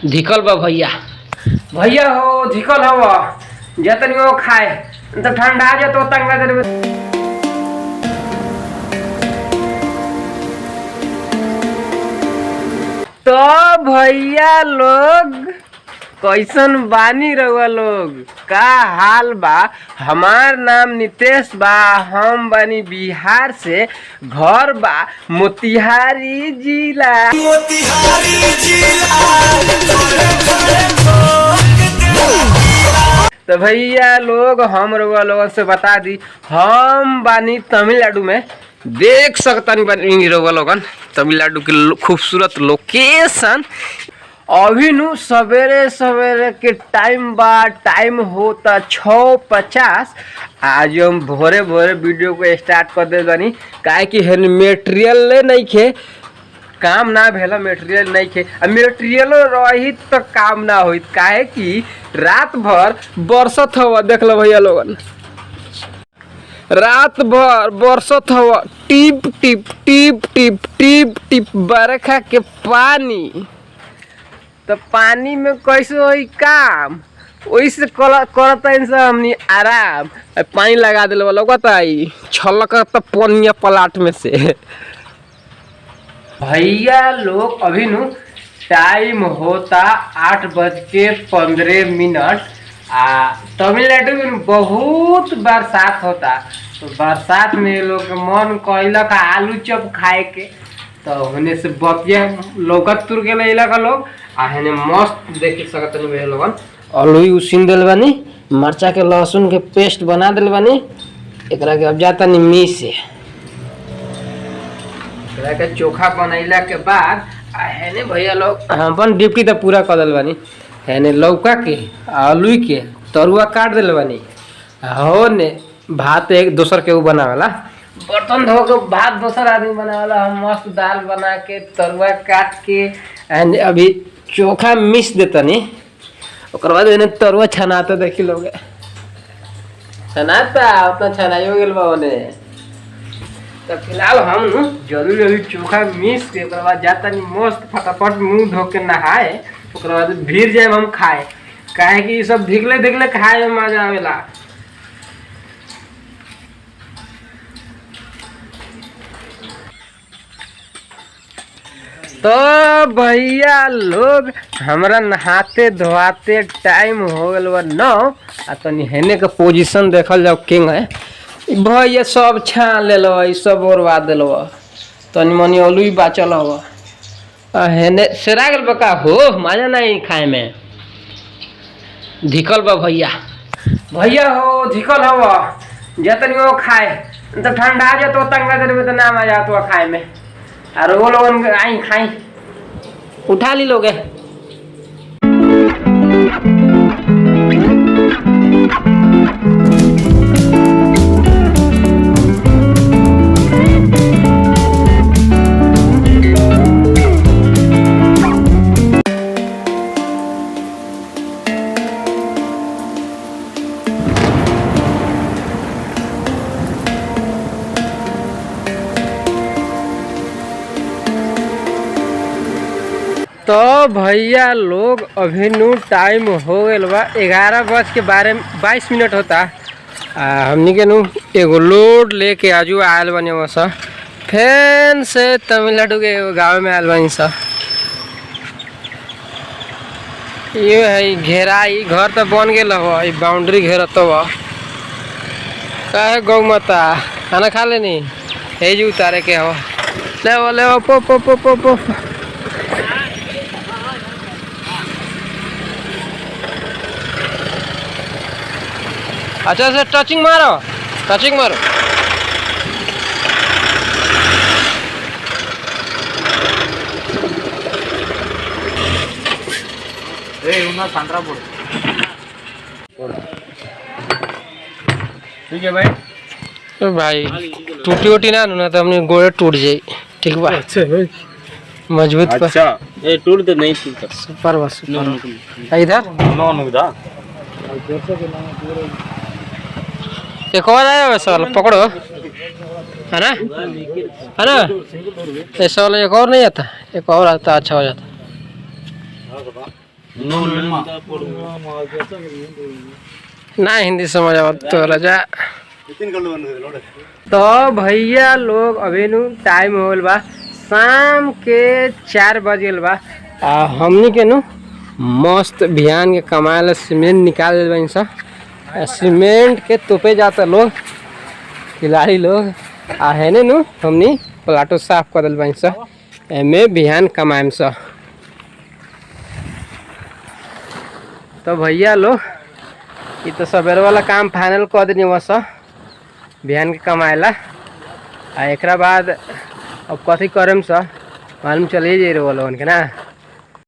धिकल बा भैया भैया हो धिकल हो जतनी वो खाए तो ठंडा जा तो तंग लगे। तो भैया लोग कैसन बानी रहुआ लोग का हाल बा। हमार नाम नितेश बा, हम बानी बिहार से, घर बा मोतिहारी जिला। तो भैया लोग हम रहुआ लोगों से बता दी हम बानी तमिलनाडु में। देख सकता नहीं रहुआ लोगन तमिलनाडु के खूबसूरत लोकेशन। अभी नु सवेरे सवेरे के टाइम बा, टाइम होता 6:50। आज हम भोरे भोरे वीडियो को स्टार्ट कर दे बानी काहे कि मेटेरियल ले नहीं खे काम ना भेला, मेटेरियल नहीं खे। मेटेरियल रही तो काम ना होई काहे कि रात भर बरसत हवा। देख लो भैया लोगन रात भर बरसत हवा, टिप टिप टिप टिप टिप टिप बरखा के पानी। तो पानी में कैसे होई काम, वैसे करता इंसान हमनी आराम। पानी लगा दिल लगता छलक पनिया पलाट में से। भैया लोग अभी नु टाइम होता 8:15। तमिलनाडु में बहुत बरसात होता। तो बरसात में लोग मन कैलक आलू चप खाए के, तो होने से बतिया लौकत तुर के लैलक लोग। हेने मस्त देख सकत नहीं लोगन आलू उसीन दिल बानी, मरचा के लहसुन के पेस्ट बना दिल बानी। एकरा के अब जाता नहीं मीसे एकरा के चोखा बनैला के बाद हेने भैया लोग अपन ड्यूटी तो पूरा कर दिल बानी। हेने लौका के आलू के तरुआ काट दिल बानी। हो ने भात एक दोसर के बनावेला, बर्तन धो के भात दोसर आदमी बनावेला। हम मस्त दाल बना के तरुआ काट के अभी चोखा मिस देतनी। ओकर बाद एने तरुआ छनाता देखी लोग छनाता उतना छनाइयो गेल बा ओने। तो फिलहाल हम जल्दी जल्दी चोखा मिस के ओकर बाद जाता नहीं मस्त फटाफट मुंह धो के नहाए। ओकर बाद भीड़ जाए हम खाए काहे कि सब धिकले धिकले खाए में मजा आवेला। तो भैया लोग हमरा नहाते धोआते टाइम हो गल 9। तनी हेने के पोजीशन देखल जाओ किंग है भैया सब छान ले लो, सब ओरवा दिल तनी मनी आलू ही बाचल हो। हेने सेरा गल बका हो मजा नहीं खाए में। धिकल बा भैया भैया हो धिकल हो जतनी वो खाए तो ठंडा जा तो तंग लगे तो ना मजा तो खाए में। और वो लोग आई खाई उठा ली लोगे। तो भैया लोग अभी नु टाइम हो गया बा 11:22 होता। हमनी के नु एगो लोड लेके आजू आयल बने वैसा फैन से तमिलनाडु के गाँव में आयल बनी सा। ये है घेरा घर तो बन गए बाउंड्री घेरा तो है गौ माता खाना खा लेनी है जी उतारे के हो ले पो पो पो पो पो। अच्छा से टचिंग मारो टचिंग मारो। ठीक है भाई। तो भाई टूटी वूटी ना तो अपने गोड़े टूट जाये। ठीक बा अच्छा भाई मजबूत। अच्छा ये टूट तो नहीं टूटा सुपर बस इधर नॉन उधर एक और आया वैसा वाला पकड़ो है ना ऐसा वाला एक और नहीं आता, एक और आता अच्छा हो जाता। ना हिंदी समझ आवत तो राजा। तो भैया लोग अभी नु टाइम हो गल बा शाम के 4 बज गल बा। हमनी के नु मस्त बिहान के कमाए सीमेंट निकाल दिल बनी सा। सीमेंट के तोपे जाता लोग खिलाड़ी लोग है ने नु हमनी प्लाटो साफ कर दिल बनी सा। एमे बिहान कमाएम सा। तो भैया लोग ये तो सवेरे वाला काम फाइनल कर देनी वैसा बिहान के कमाएला। एकरा बाद अब कथी करम सा मालूम चलिए जे लोगन के ना।